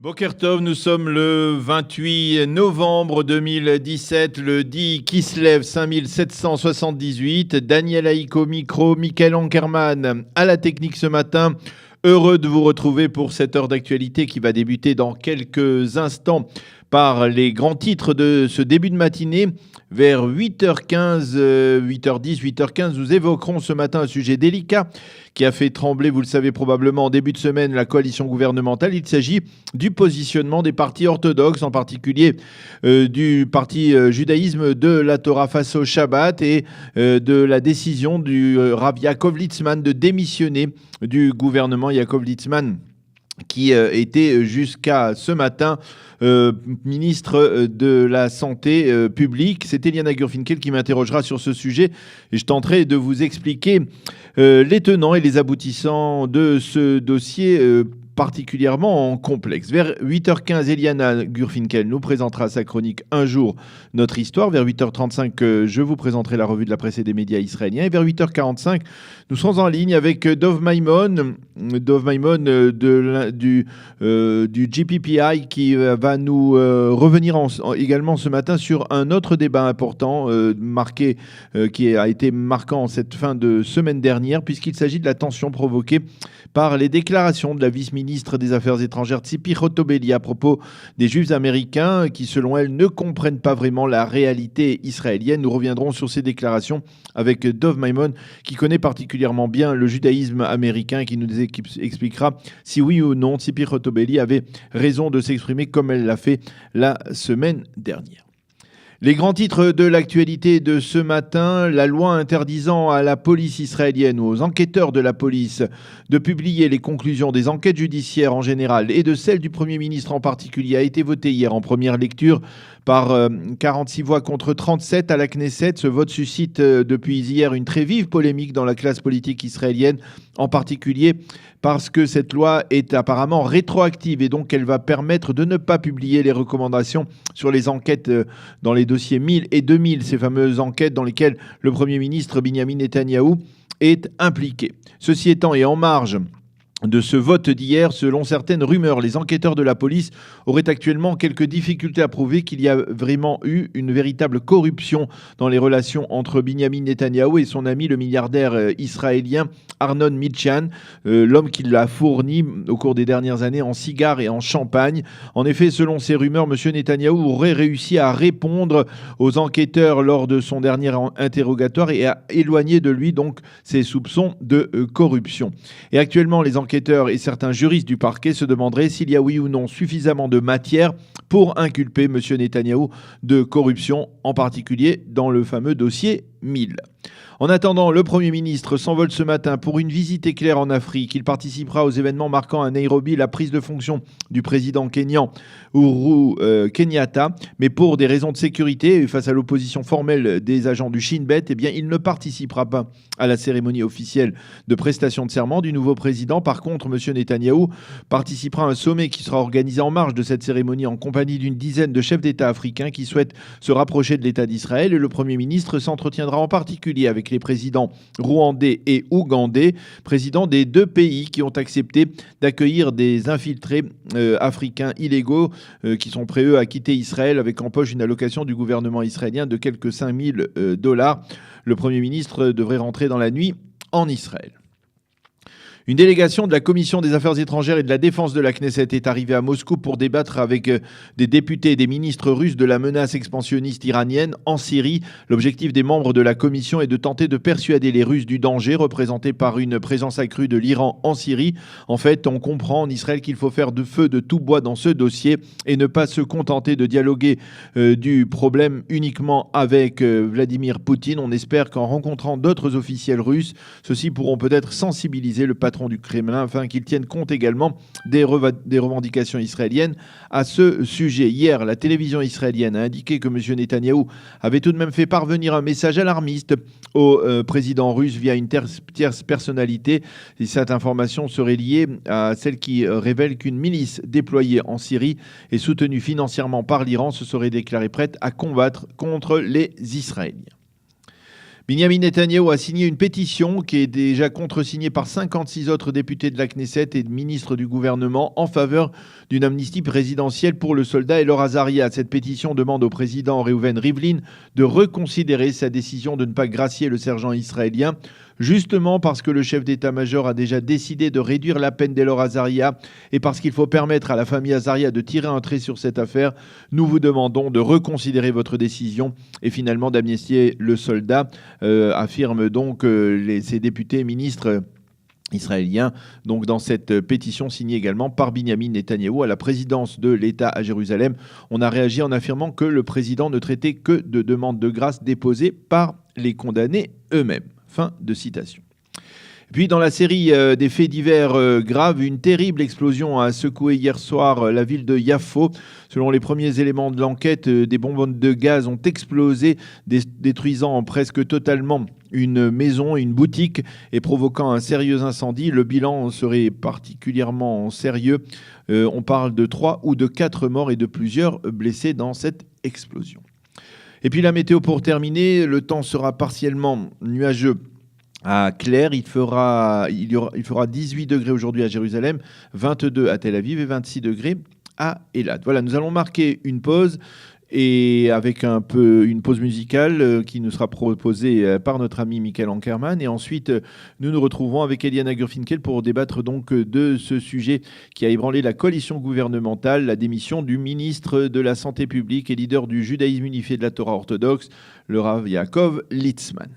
Boker Tov, nous sommes le 28 novembre 2017, le 10 Kislev 5778, Daniel Haïk au micro, Michael Ankerman à la technique ce matin. Heureux de vous retrouver pour cette heure d'actualité qui va débuter dans quelques instants par les grands titres de ce début de matinée. Vers 8h15, 8h10, 8h15, nous évoquerons ce matin un sujet délicat qui a fait trembler, vous le savez probablement, en début de semaine, la coalition gouvernementale. Il s'agit du positionnement des partis orthodoxes, en particulier du parti judaïsme de la Torah face au Shabbat et de la décision du Rav Yaakov Litzman de démissionner du gouvernement. Yaakov Litzman qui était jusqu'à ce matin ministre de la Santé publique. C'est Eliana Gurfinkel qui m'interrogera sur ce sujet et je tenterai de vous expliquer les tenants et les aboutissants de ce dossier particulièrement complexe. Vers 8h15, Eliana Gurfinkel nous présentera sa chronique Un jour, notre histoire. Vers 8h35, je vous présenterai la revue de la presse et des médias israéliens. Et vers 8h45, nous serons en ligne avec Dov Maimon du GPPI qui va nous revenir également ce matin sur un autre débat important qui a été marquant en cette fin de semaine dernière, puisqu'il s'agit de la tension provoquée par les déclarations de la vice-ministre des Affaires étrangères Tzipi Hotobelli à propos des Juifs américains qui, selon elle, ne comprennent pas vraiment la réalité israélienne. Nous reviendrons sur ces déclarations avec Dov Maimon, qui connaît particulièrement bien le judaïsme américain et qui nous expliquera si oui ou non Tzipi Hotobelli avait raison de s'exprimer comme elle l'a fait la semaine dernière. Les grands titres de l'actualité de ce matin, la loi interdisant à la police israélienne ou aux enquêteurs de la police de publier les conclusions des enquêtes judiciaires en général et de celles du Premier ministre en particulier a été votée hier en première lecture par 46 voix contre 37 à la Knesset. Ce vote suscite depuis hier une très vive polémique dans la classe politique israélienne, en particulier parce que cette loi est apparemment rétroactive et donc elle va permettre de ne pas publier les recommandations sur les enquêtes dans les dossiers 1000 et 2000, ces fameuses enquêtes dans lesquelles le Premier ministre Binyamin Netanyahou est impliqué. Ceci étant, et en marge de ce vote d'hier, selon certaines rumeurs, les enquêteurs de la police auraient actuellement quelques difficultés à prouver qu'il y a vraiment eu une véritable corruption dans les relations entre Binyamin Netanyahou et son ami le milliardaire israélien Arnon Milchan, l'homme qui l'a fourni au cours des dernières années en cigares et en champagne. En effet, selon ces rumeurs, M. Netanyahou aurait réussi à répondre aux enquêteurs lors de son dernier interrogatoire et à éloigner de lui donc ses soupçons de corruption. Et actuellement, les enquêteurs et certains juristes du parquet se demanderaient s'il y a oui ou non suffisamment de matière pour inculper M. Netanyahou de corruption, en particulier dans le fameux dossier 1000. En attendant, le Premier ministre s'envole ce matin pour une visite éclair en Afrique. Il participera aux événements marquant à Nairobi la prise de fonction du président kényan Uhuru Kenyatta. Mais pour des raisons de sécurité et face à l'opposition formelle des agents du Shin Bet, il ne participera pas à la cérémonie officielle de prestation de serment du nouveau président. Par contre, M. Netanyahou participera à un sommet qui sera organisé en marge de cette cérémonie en compagnie d'une dizaine de chefs d'État africains qui souhaitent se rapprocher de l'État d'Israël. Et le Premier ministre s'entretiendra en particulier avec les présidents rwandais et ougandais, présidents des deux pays qui ont accepté d'accueillir des infiltrés africains illégaux qui sont prêts, eux, à quitter Israël avec en poche une allocation du gouvernement israélien de quelques 5000 $. Le Premier ministre devrait rentrer dans la nuit en Israël. Une délégation de la Commission des Affaires étrangères et de la Défense de la Knesset est arrivée à Moscou pour débattre avec des députés et des ministres russes de la menace expansionniste iranienne en Syrie. L'objectif des membres de la Commission est de tenter de persuader les Russes du danger représenté par une présence accrue de l'Iran en Syrie. En fait, on comprend en Israël qu'il faut faire de feu de tout bois dans ce dossier et ne pas se contenter de dialoguer du problème uniquement avec Vladimir Poutine. On espère qu'en rencontrant d'autres officiels russes, ceux-ci pourront peut-être sensibiliser le patron du Kremlin afin qu'il tienne compte également des revendications israéliennes à ce sujet. Hier, la télévision israélienne a indiqué que M. Netanyahou avait tout de même fait parvenir un message alarmiste au président russe via une tierce personnalité. Et cette information serait liée à celle qui révèle qu'une milice déployée en Syrie et soutenue financièrement par l'Iran se serait déclarée prête à combattre contre les Israéliens. Benjamin Netanyahou a signé une pétition qui est déjà contresignée par 56 autres députés de la Knesset et de ministres du gouvernement en faveur d'une amnistie présidentielle pour le soldat Elor Azaria. Cette pétition demande au président Reuven Rivlin de reconsidérer sa décision de ne pas gracier le sergent israélien, justement parce que le chef d'état-major a déjà décidé de réduire la peine d'Elor Azaria et parce qu'il faut permettre à la famille Azaria de tirer un trait sur cette affaire. Nous vous demandons de reconsidérer votre décision et finalement d'amnistier le soldat, affirment donc ces députés et ministres israéliens, donc dans cette pétition signée également par Benjamin Netanyahou à la présidence de l'État à Jérusalem. On a réagi en affirmant que le président ne traitait que de demandes de grâce déposées par les condamnés eux-mêmes. Fin de citation. Puis dans la série des faits divers graves, une terrible explosion a secoué hier soir la ville de Yafo. Selon les premiers éléments de l'enquête, des bonbonnes de gaz ont explosé, détruisant presque totalement une maison, une boutique et provoquant un sérieux incendie. Le bilan serait particulièrement sérieux. On parle de 3 ou de 4 morts et de plusieurs blessés dans cette explosion. Et puis la météo pour terminer, le temps sera partiellement nuageux à clair. Il fera 18 degrés aujourd'hui à Jérusalem, 22 à Tel Aviv et 26 degrés à Eilat. Voilà, nous allons marquer une pause et avec une pause musicale qui nous sera proposée par notre ami Michael Ankerman. Et ensuite, nous nous retrouvons avec Eliana Gurfinkel pour débattre donc de ce sujet qui a ébranlé la coalition gouvernementale, la démission du ministre de la Santé publique et leader du judaïsme unifié de la Torah orthodoxe, le Rav Yaakov Litzman.